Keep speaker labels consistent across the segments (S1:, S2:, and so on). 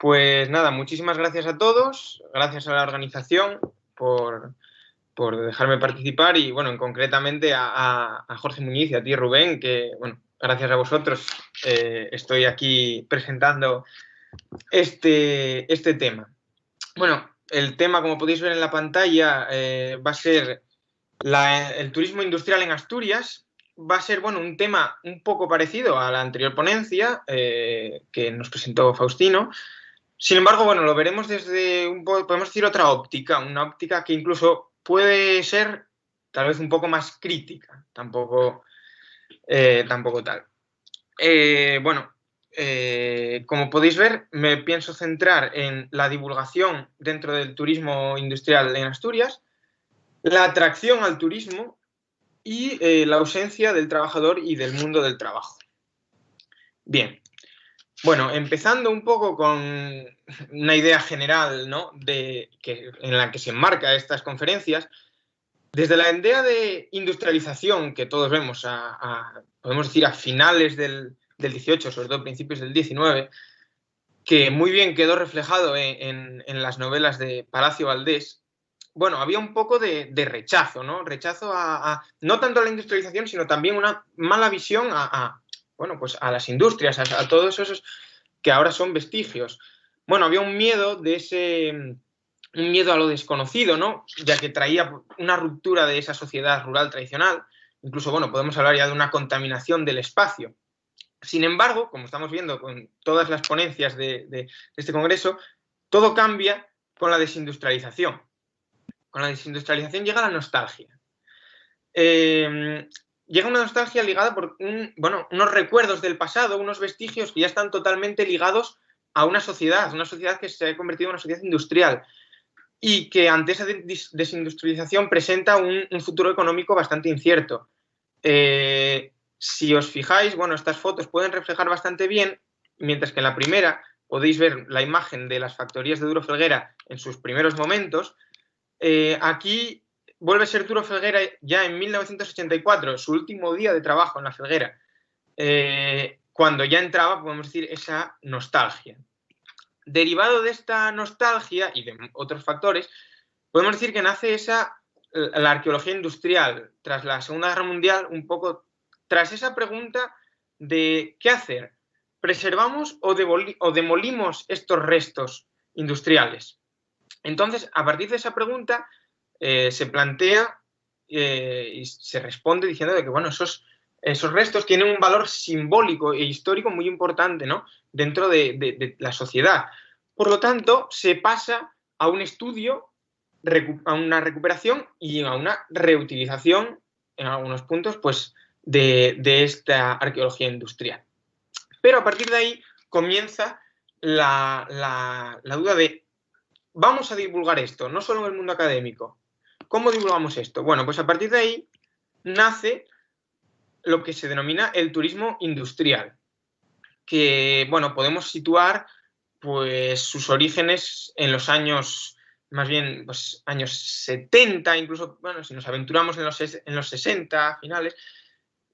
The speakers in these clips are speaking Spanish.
S1: Pues nada, muchísimas gracias a todos, gracias a la organización por dejarme participar y, bueno, concretamente a Jorge Muñiz y a ti, Rubén, que, bueno, gracias a vosotros estoy aquí presentando este tema. Bueno, el tema, como podéis ver en la pantalla, va a ser el turismo industrial en Asturias. Va a ser, bueno, un tema un poco parecido a la anterior ponencia que nos presentó Faustino. Sin embargo, bueno, lo veremos desde podemos decir, otra óptica, una óptica que incluso puede ser tal vez un poco más crítica, tampoco tal. Bueno, como podéis ver, me pienso centrar en la divulgación dentro del turismo industrial en Asturias, la atracción al turismo y la ausencia del trabajador y del mundo del trabajo. Bien. Bueno, empezando un poco con una idea general, ¿no?, en la que se enmarca estas conferencias, desde la idea de industrialización que todos vemos, podemos decir, a finales del 18, sobre todo principios del 19, que muy bien quedó reflejado en las novelas de Palacio Valdés, bueno, había un poco de rechazo, ¿no? Rechazo no tanto a la industrialización, sino también una mala visión bueno, pues a las industrias, a todos esos que ahora son vestigios. Bueno, había un miedo un miedo a lo desconocido, ¿no? Ya que traía una ruptura de esa sociedad rural tradicional. Incluso, bueno, podemos hablar ya de una contaminación del espacio. Sin embargo, como estamos viendo con todas las ponencias de este congreso, todo cambia con la desindustrialización. Con la desindustrialización llega la nostalgia. Llega una nostalgia ligada por unos recuerdos del pasado, unos vestigios que ya están totalmente ligados a una sociedad que se ha convertido en una sociedad industrial y que ante esa desindustrialización presenta un futuro económico bastante incierto. Si os fijáis, bueno, estas fotos pueden reflejar bastante bien, mientras que en la primera podéis ver la imagen de las factorías de Duro Felguera en sus primeros momentos. Aquí vuelve a ser Duro Felguera ya en 1984, su último día de trabajo en la Felguera, cuando ya entraba, podemos decir, esa nostalgia. Derivado de esta nostalgia y de otros factores, podemos decir que nace la arqueología industrial tras la Segunda Guerra Mundial, un poco tras esa pregunta de ¿qué hacer? ¿Preservamos o demolimos estos restos industriales? Entonces, a partir de esa pregunta, se plantea y se responde diciendo que, bueno, esos restos tienen un valor simbólico e histórico muy importante, ¿no?, dentro de la sociedad. Por lo tanto, se pasa a un estudio, a una recuperación y a una reutilización en algunos puntos, pues, de esta arqueología industrial. Pero a partir de ahí comienza la duda de vamos a divulgar esto, no solo en el mundo académico. ¿Cómo divulgamos esto? Bueno, pues a partir de ahí nace lo que se denomina el turismo industrial, que, bueno, podemos situar pues sus orígenes en los años, más bien, pues años 70, incluso, bueno, si nos aventuramos en los 60 finales,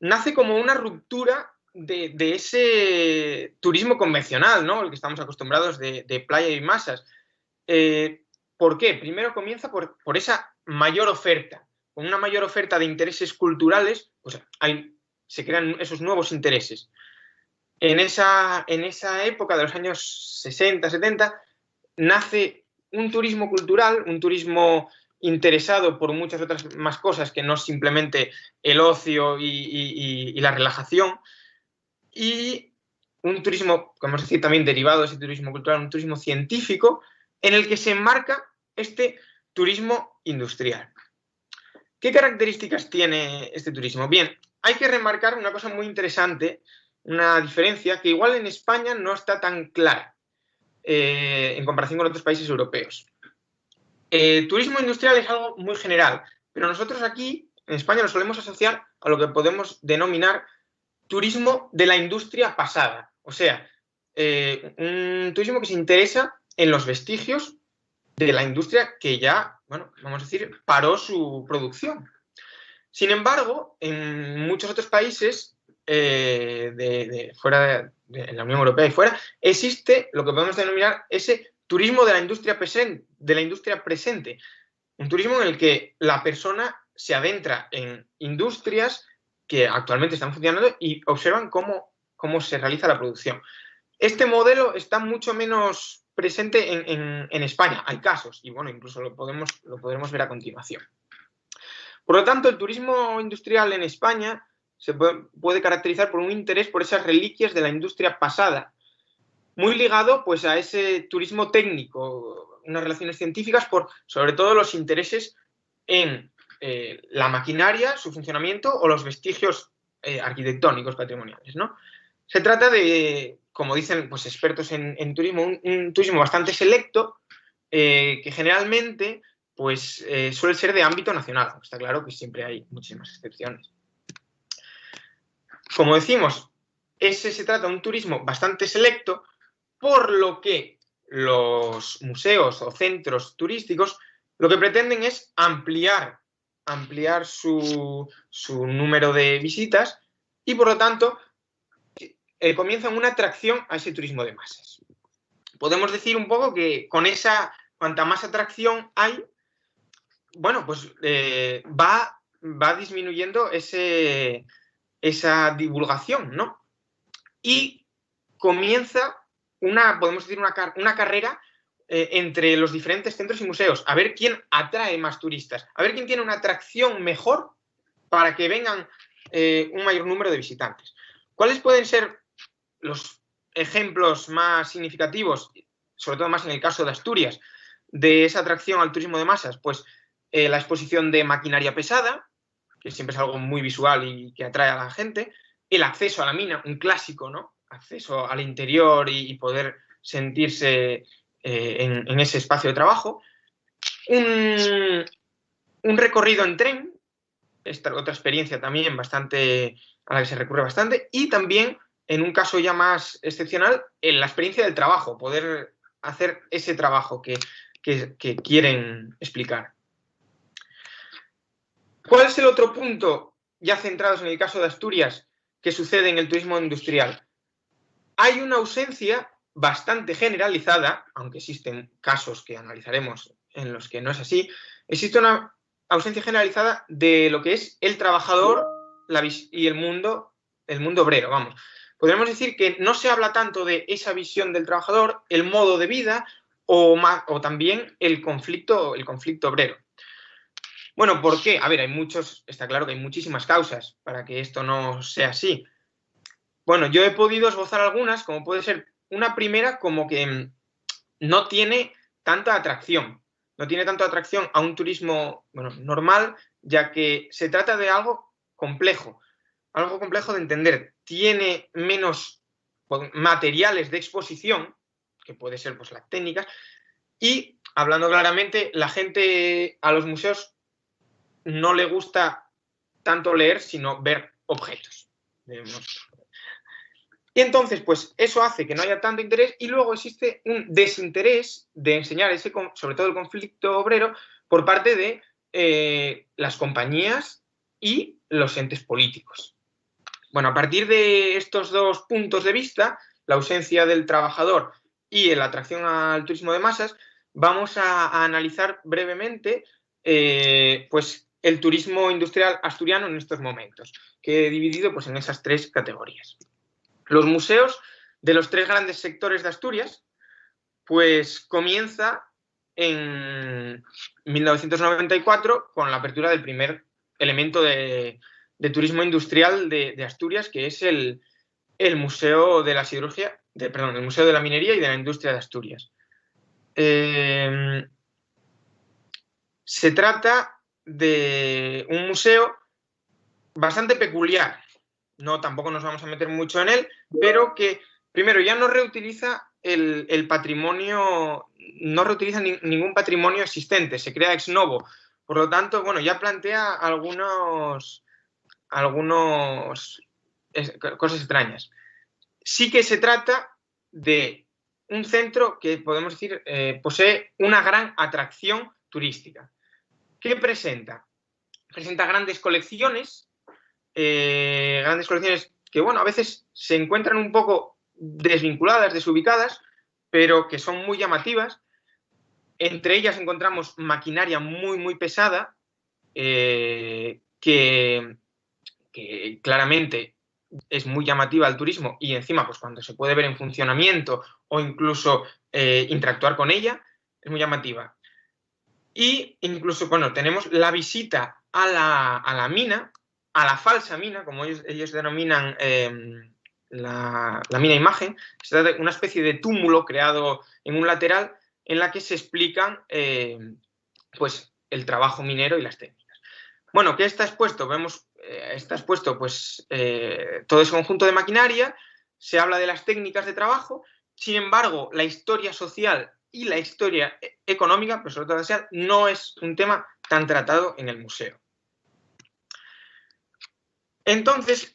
S1: nace como una ruptura de ese turismo convencional, ¿no?, el que estamos acostumbrados de playa y masas. ¿Por qué? Primero comienza por esa mayor oferta. Con una mayor oferta de intereses culturales, pues se crean esos nuevos intereses. En esa época de los años 60, 70, nace un turismo cultural, un turismo interesado por muchas otras más cosas que no simplemente el ocio y la relajación, y un turismo, podemos decir también derivado de ese turismo cultural, un turismo científico, en el que se enmarca este turismo industrial. ¿Qué características tiene este turismo? Bien, hay que remarcar una cosa muy interesante, una diferencia que igual en España no está tan clara en comparación con otros países europeos. Turismo industrial es algo muy general, pero nosotros aquí en España lo solemos asociar a lo que podemos denominar turismo de la industria pasada, o sea, un turismo que se interesa en los vestigios de la industria que ya, bueno, vamos a decir, paró su producción. Sin embargo, en muchos otros países fuera de la Unión Europea y fuera, existe lo que podemos denominar ese turismo de la industria presente. Un turismo en el que la persona se adentra en industrias que actualmente están funcionando y observan cómo se realiza la producción. Este modelo está mucho menos presente en España. Hay casos, y bueno, incluso lo podremos ver a continuación. Por lo tanto, el turismo industrial en España se puede caracterizar por un interés por esas reliquias de la industria pasada, muy ligado pues a ese turismo técnico, unas relaciones científicas por sobre todo los intereses en la maquinaria, su funcionamiento o los vestigios arquitectónicos patrimoniales, ¿no? Se trata de, como dicen pues, expertos en turismo, un turismo bastante selecto que generalmente pues, suele ser de ámbito nacional. Está claro que siempre hay muchísimas excepciones. Como decimos, se trata de un turismo bastante selecto, por lo que los museos o centros turísticos lo que pretenden es ampliar su número de visitas y, por lo tanto, comienzan una atracción a ese turismo de masas. Podemos decir un poco que con cuanta más atracción hay, bueno, pues va disminuyendo esa divulgación, ¿no? Y comienza podemos decir, una carrera entre los diferentes centros y museos, a ver quién atrae más turistas, a ver quién tiene una atracción mejor para que vengan un mayor número de visitantes. ¿Cuáles pueden ser los ejemplos más significativos, sobre todo más en el caso de Asturias, de esa atracción al turismo de masas? Pues la exposición de maquinaria pesada, que siempre es algo muy visual y que atrae a la gente, el acceso a la mina, un clásico, ¿no? Acceso al interior y poder sentirse en ese espacio de trabajo. Un recorrido en tren, esta otra experiencia también a la que se recurre bastante, y también, en un caso ya más excepcional, en la experiencia del trabajo, poder hacer ese trabajo que quieren explicar. ¿Cuál es el otro punto, ya centrados en el caso de Asturias, que sucede en el turismo industrial? Hay una ausencia bastante generalizada, aunque existen casos que analizaremos en los que no es así, existe una ausencia generalizada de lo que es el trabajador y el mundo obrero, vamos. Podríamos decir que no se habla tanto de esa visión del trabajador, el modo de vida o también el conflicto obrero. Bueno, ¿por qué? A ver, está claro que hay muchísimas causas para que esto no sea así. Bueno, yo he podido esbozar algunas, como puede ser una primera, como que no tiene tanta atracción. No tiene tanta atracción a un turismo normal, ya que se trata de algo complejo de entender. Tiene menos materiales de exposición, que puede ser pues las técnicas, y, hablando claramente, la gente a los museos no le gusta tanto leer, sino ver objetos. Y entonces, pues eso hace que no haya tanto interés y luego existe un desinterés de enseñar sobre todo el conflicto obrero por parte de las compañías y los entes políticos. Bueno, a partir de estos dos puntos de vista, la ausencia del trabajador y la atracción al turismo de masas, vamos a analizar brevemente pues el turismo industrial asturiano en estos momentos, que he dividido pues, en esas tres categorías. Los museos de los tres grandes sectores de Asturias, pues comienza en 1994 con la apertura del primer elemento de turismo industrial de Asturias, que es el Museo de la Siderurgia, el Museo de la Minería y de la Industria de Asturias. Se trata de un museo bastante peculiar. Tampoco nos vamos a meter mucho en él, pero que primero ya no reutiliza el patrimonio, no reutiliza ningún patrimonio existente, se crea ex novo. Por lo tanto, bueno, ya plantea algunas cosas extrañas. Sí que se trata de un centro que podemos decir posee una gran atracción turística. ¿Qué presenta? Presenta grandes colecciones que, bueno, a veces se encuentran un poco desvinculadas, desubicadas, pero que son muy llamativas. Entre ellas encontramos maquinaria muy, muy pesada, que claramente es muy llamativa al turismo y encima, pues cuando se puede ver en funcionamiento o incluso interactuar con ella, es muy llamativa. Y incluso, bueno, tenemos la visita a la mina, a la falsa mina, como ellos denominan la mina imagen. Se trata de una especie de túmulo creado en un lateral en la que se explican pues, el trabajo minero y las técnicas. Bueno, ¿qué está expuesto? Vemos, está expuesto pues, todo ese conjunto de maquinaria, se habla de las técnicas de trabajo, sin embargo, la historia social y la historia económica, pero sobre todo la social, no es un tema tan tratado en el museo. Entonces,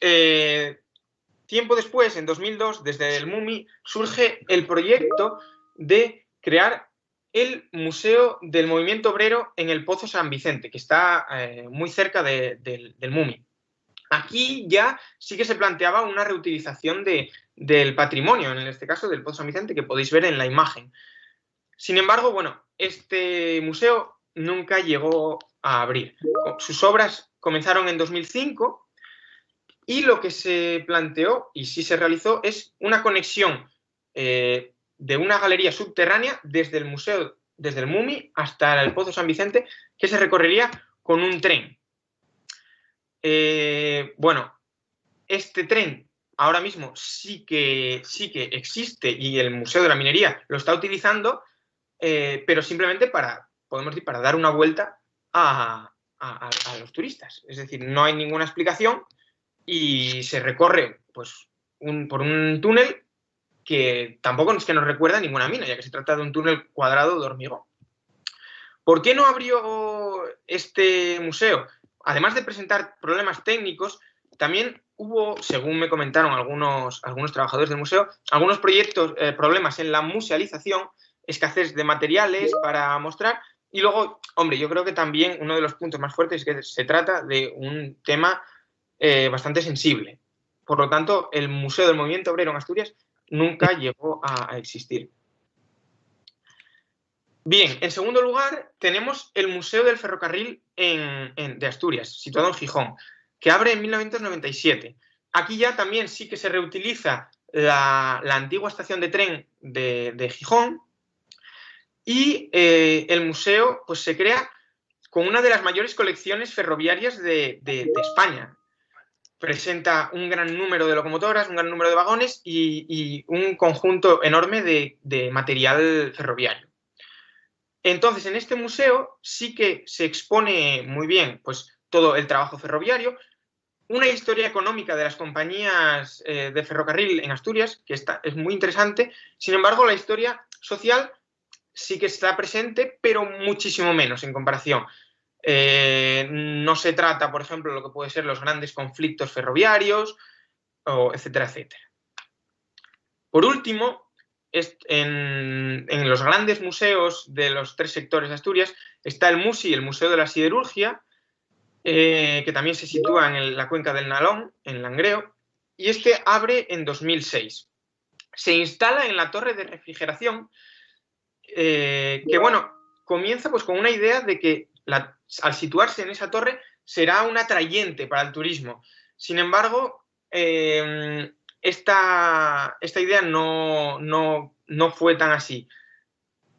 S1: tiempo después, en 2002, desde el MUMI, surge el proyecto de crear el Museo del Movimiento Obrero en el Pozo San Vicente, que está muy cerca del MUMI. Aquí ya sí que se planteaba una reutilización del patrimonio, en este caso del Pozo San Vicente, que podéis ver en la imagen. Sin embargo, bueno, este museo nunca llegó a abrir. Sus obras comenzaron en 2005 y lo que se planteó, y sí se realizó, es una conexión de una galería subterránea desde el museo, desde el MUMI hasta el Pozo San Vicente, que se recorrería con un tren. Bueno, este tren ahora mismo sí que existe y el Museo de la Minería lo está utilizando, pero simplemente podemos decir, para dar una vuelta a los turistas. Es decir, no hay ninguna explicación y se recorre pues, por un túnel que tampoco es que nos recuerda a ninguna mina, ya que se trata de un túnel cuadrado de hormigón. ¿Por qué no abrió este museo? Además de presentar problemas técnicos, también hubo, según me comentaron algunos trabajadores del museo, algunos problemas en la musealización, escasez de materiales para mostrar. Y luego, hombre, yo creo que también uno de los puntos más fuertes es que se trata de un tema bastante sensible. Por lo tanto, el Museo del Movimiento Obrero en Asturias nunca llegó a existir. Bien, en segundo lugar, tenemos el Museo del Ferrocarril de Asturias, situado en Gijón, que abre en 1997. Aquí ya también sí que se reutiliza la antigua estación de tren de Gijón y el museo pues, se crea con una de las mayores colecciones ferroviarias de España. Presenta un gran número de locomotoras, un gran número de vagones y un conjunto enorme de material ferroviario. Entonces, en este museo sí que se expone muy bien pues, todo el trabajo ferroviario, una historia económica de las compañías de ferrocarril en Asturias, que es muy interesante. Sin embargo, la historia social sí que está presente, pero muchísimo menos en comparación. No se trata, por ejemplo, lo que pueden ser los grandes conflictos ferroviarios, etcétera, etcétera. Por último, en los grandes museos de los tres sectores de Asturias está el MUSI, el Museo de la Siderurgia, que también se sitúa en la cuenca del Nalón, en Langreo, y este abre en 2006. Se instala en la torre de refrigeración, que bueno, comienza pues con una idea de que al situarse en esa torre será un atrayente para el turismo. Sin embargo, esta idea no fue tan así.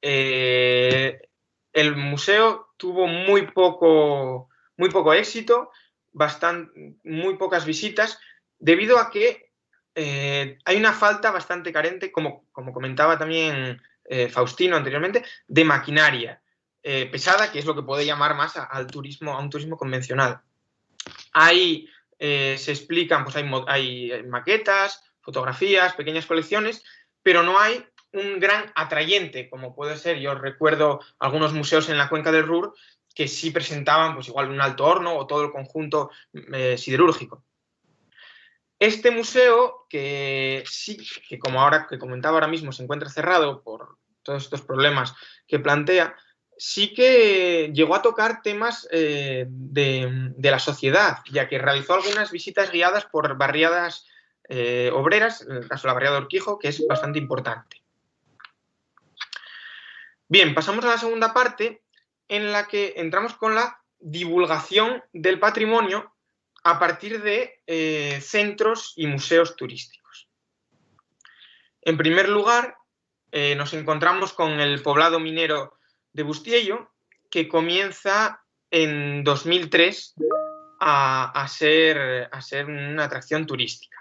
S1: El museo tuvo muy poco éxito, muy pocas visitas, debido a que hay una falta bastante carente, como comentaba también Faustino anteriormente, de maquinaria pesada, que es lo que puede llamar más a un turismo convencional. Ahí se explican, pues hay maquetas, fotografías, pequeñas colecciones, pero no hay un gran atrayente, como puede ser, yo recuerdo algunos museos en la cuenca del Ruhr que sí presentaban pues igual un alto horno o todo el conjunto siderúrgico. Este museo, que como comentaba ahora mismo, se encuentra cerrado por todos estos problemas que plantea, sí que llegó a tocar temas de la sociedad, ya que realizó algunas visitas guiadas por barriadas obreras, en el caso de la barriada de Urquijo, que es bastante importante. Bien, pasamos a la segunda parte, en la que entramos con la divulgación del patrimonio a partir de centros y museos turísticos. En primer lugar, nos encontramos con el poblado minero de Bustiello, que comienza en 2003 a ser una atracción turística.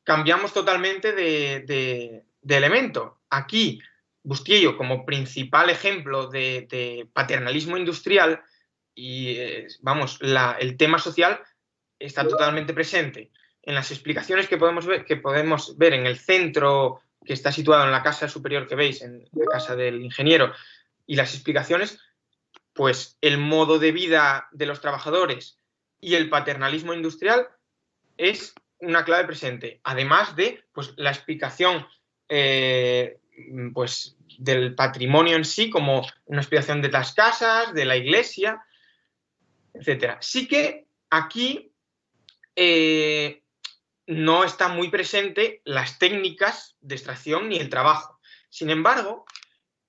S1: Cambiamos totalmente de elemento. Aquí, Bustiello, como principal ejemplo de paternalismo industrial, y el tema social está totalmente presente en las explicaciones que podemos ver en el centro, que está situado en la casa superior que veis, en la casa del ingeniero, y las explicaciones, pues el modo de vida de los trabajadores y el paternalismo industrial es una clave presente, además de pues, la explicación pues, del patrimonio en sí, como una explicación de las casas, de la iglesia, etc. Sí que aquí no está muy presente las técnicas de extracción ni el trabajo. Sin embargo,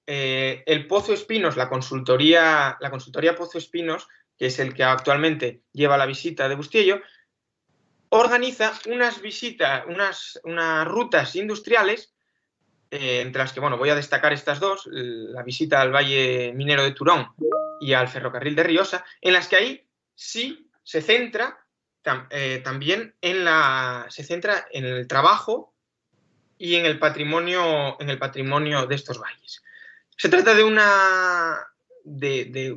S1: el Pozo Espinos, la consultoría Pozo Espinos, que es el que actualmente lleva la visita de Bustiello, organiza unas visitas, unas rutas industriales, entre las que voy a destacar estas dos, la visita al Valle Minero de Turón y al Ferrocarril de Riosa, en las que ahí sí se centra también en el trabajo y en el patrimonio de estos valles. Se trata de una idea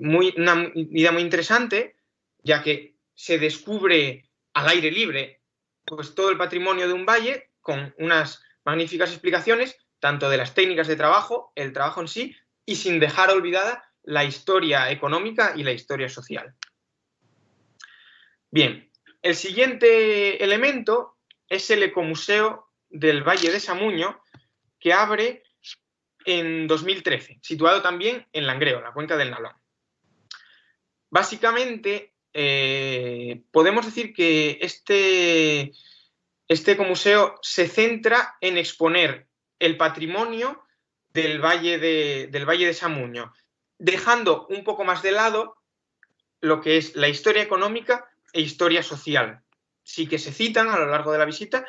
S1: muy interesante, ya que se descubre al aire libre pues todo el patrimonio de un valle con unas magníficas explicaciones tanto de las técnicas de trabajo, el trabajo en sí, y sin dejar olvidada la historia económica y la historia social. Bien, el siguiente elemento es el Ecomuseo del Valle de Samuño, que abre en 2013, situado también en Langreo, la cuenca del Nalón. Básicamente, podemos decir que este ecomuseo se centra en exponer el patrimonio del Valle de Samuño, dejando un poco más de lado lo que es la historia económica e historia social. Sí que se citan a lo largo de la visita,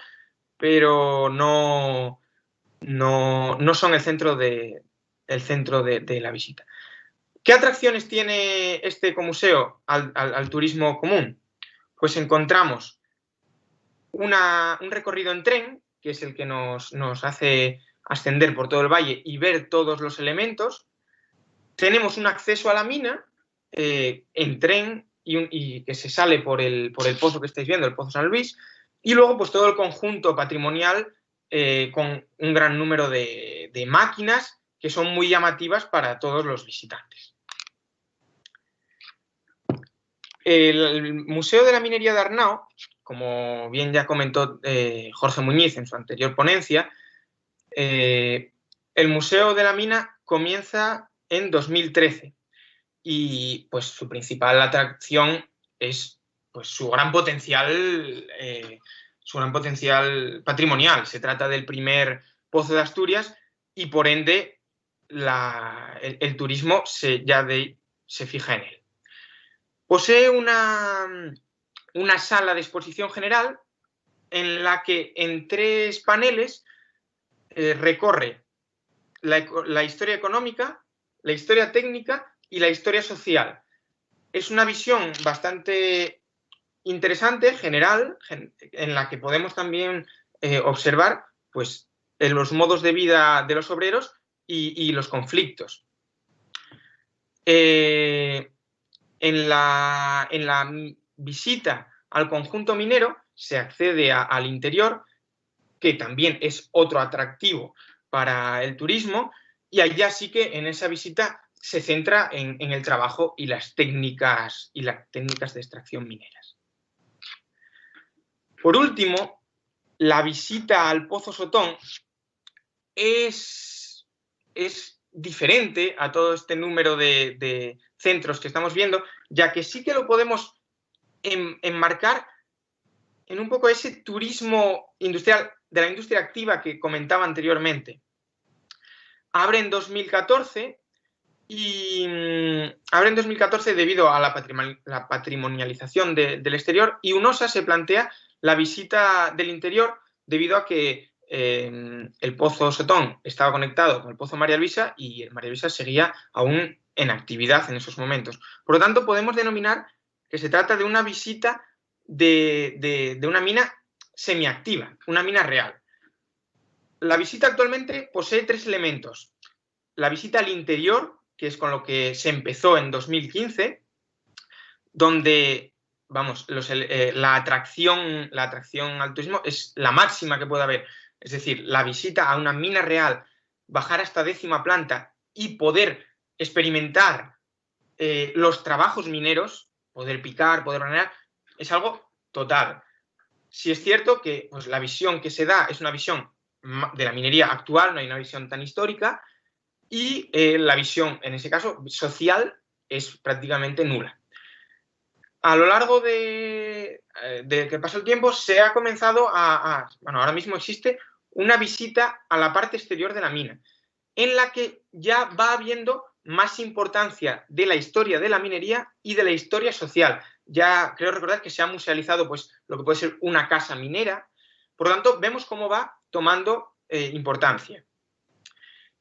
S1: pero no son el centro de la visita. ¿Qué atracciones tiene este ecomuseo al turismo común? Pues encontramos un recorrido en tren, que es el que nos hace ascender por todo el valle y ver todos los elementos. Tenemos un acceso a la mina en tren y que se sale por el pozo que estáis viendo, el Pozo San Luis, y luego pues todo el conjunto patrimonial con un gran número de máquinas que son muy llamativas para todos los visitantes. El Museo de la Minería de Arnao, como bien ya comentó Jorge Muñiz en su anterior ponencia, el Museo de la Mina comienza en 2013 y pues su principal atracción es pues, su gran potencial patrimonial. Se trata del primer pozo de Asturias y por ende el turismo se fija en él. Posee una sala de exposición general en la que en 3 paneles recorre la historia económica, la historia técnica y la historia social. Es una visión bastante interesante, general, en la que podemos también observar pues, los modos de vida de los obreros y los conflictos. En la visita al conjunto minero se accede al interior, que también es otro atractivo para el turismo, y allá sí que en esa visita se centra en el trabajo y las técnicas de extracción mineras. Por último, la visita al Pozo Sotón es diferente a todo este número de centros que estamos viendo, ya que sí que lo podemos enmarcar en un poco ese turismo industrial, de la industria activa que comentaba anteriormente. Abre en 2014 y abre en 2014 debido a la patrimonialización del exterior, y UNOSA se plantea la visita del interior debido a que el Pozo Sotón estaba conectado con el Pozo María Luisa y el María Luisa seguía aún en actividad en esos momentos. Por lo tanto, podemos denominar que se trata de una visita de una mina semiactiva, una mina real. La visita actualmente posee 3 elementos. La visita al interior, que es con lo que se empezó en 2015, donde, vamos, la atracción al turismo es la máxima que puede haber. Es decir, la visita a una mina real, bajar hasta 10ª planta y poder experimentar los trabajos mineros, poder picar, poder hornear, es algo total. Sí es cierto que pues, la visión que se da es una visión de la minería actual, no hay una visión tan histórica, y la visión, en ese caso, social, es prácticamente nula. A lo largo de que pasa el tiempo, se ha comenzado bueno, ahora mismo existe una visita a la parte exterior de la mina, en la que ya va habiendo más importancia de la historia de la minería y de la historia social. Ya creo recordar que se ha musealizado pues, lo que puede ser una casa minera. Por lo tanto, vemos cómo va tomando importancia.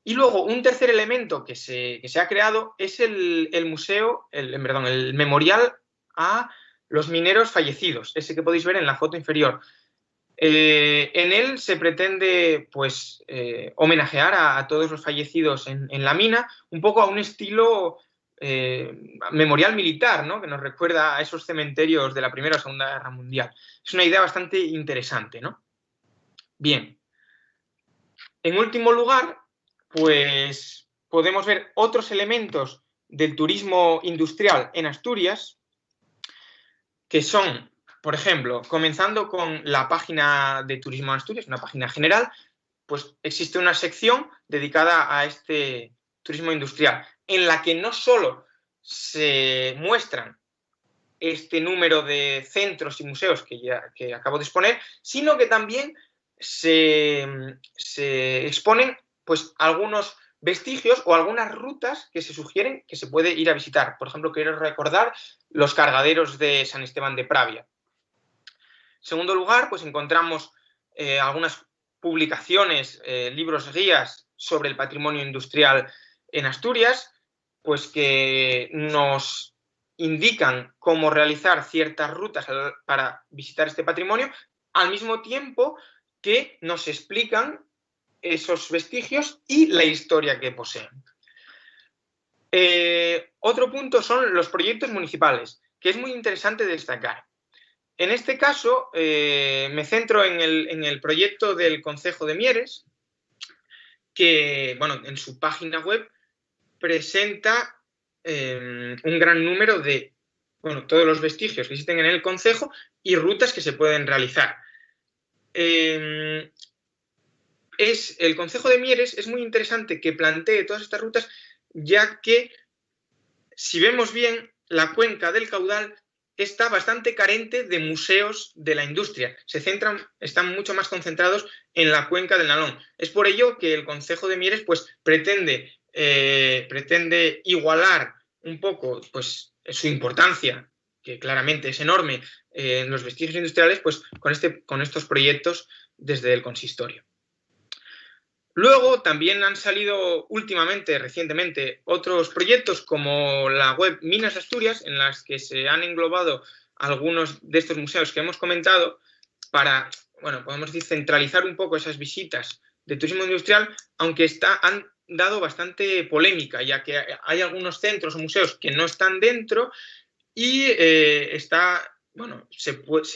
S1: Y luego, un tercer elemento que se ha creado es el museo, el memorial a los mineros fallecidos, ese que podéis ver en la foto inferior. En él se pretende pues, homenajear a todos los fallecidos en la mina, un poco a un estilo memorial militar, ¿no? Que nos recuerda a esos cementerios de la Primera o Segunda Guerra Mundial. Es una idea bastante interesante, ¿no? Bien. En último lugar, pues podemos ver otros elementos del turismo industrial en Asturias, que son, por ejemplo, comenzando con la página de Turismo en Asturias, una página general, pues existe una sección dedicada a este turismo industrial, en la que no solo se muestran este número de centros y museos que acabo de exponer, sino que también se exponen pues, algunos vestigios o algunas rutas que se sugieren que se puede ir a visitar. Por ejemplo, quiero recordar los cargaderos de San Esteban de Pravia. En segundo lugar, pues encontramos algunas publicaciones, libros guías sobre el patrimonio industrial en Asturias, pues que nos indican cómo realizar ciertas rutas para visitar este patrimonio, al mismo tiempo que nos explican esos vestigios y la historia que poseen. Otro punto son los proyectos municipales, que es muy interesante destacar. En este caso, me centro en el proyecto del Concejo de Mieres, que, bueno, en su página web presenta un gran número de, bueno, todos los vestigios que existen en el concejo y rutas que se pueden realizar. El Concejo de Mieres es muy interesante que plantee todas estas rutas, ya que, si vemos bien, la cuenca del Caudal está bastante carente de museos de la industria. Están mucho más concentrados en la cuenca del Nalón. Es por ello que el Concejo de Mieres pues, pretende igualar un poco pues, su importancia, que claramente es enorme, en los vestigios industriales, pues con estos proyectos desde el consistorio. Luego también han salido recientemente, otros proyectos como la web Minas Asturias, en las que se han englobado algunos de estos museos que hemos comentado para, bueno, podemos decir, centralizar un poco esas visitas de turismo industrial, aunque han dado bastante polémica, ya que hay algunos centros o museos que no están dentro y se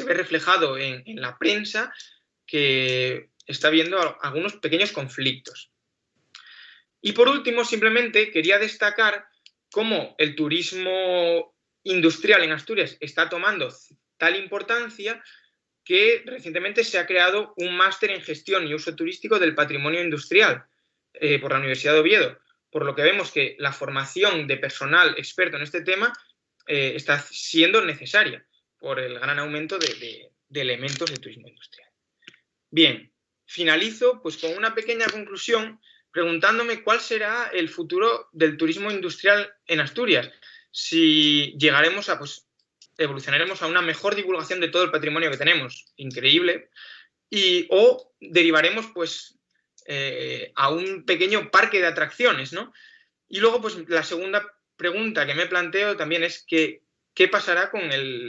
S1: ve reflejado en la prensa que está habiendo algunos pequeños conflictos. Y por último, simplemente quería destacar cómo el turismo industrial en Asturias está tomando tal importancia que recientemente se ha creado un máster en gestión y uso turístico del patrimonio industrial por la Universidad de Oviedo, por lo que vemos que la formación de personal experto en este tema está siendo necesaria por el gran aumento de de elementos de turismo industrial. Bien, finalizo pues con una pequeña conclusión preguntándome cuál será el futuro del turismo industrial en Asturias. Si llegaremos a, pues, evolucionaremos a una mejor divulgación de todo el patrimonio que tenemos, increíble, o derivaremos pues a un pequeño parque de atracciones, ¿no? Y luego, pues la segunda pregunta que me planteo también es qué pasará con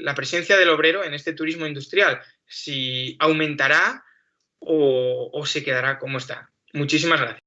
S1: la presencia del obrero en este turismo industrial, si aumentará o se quedará como está. Muchísimas gracias.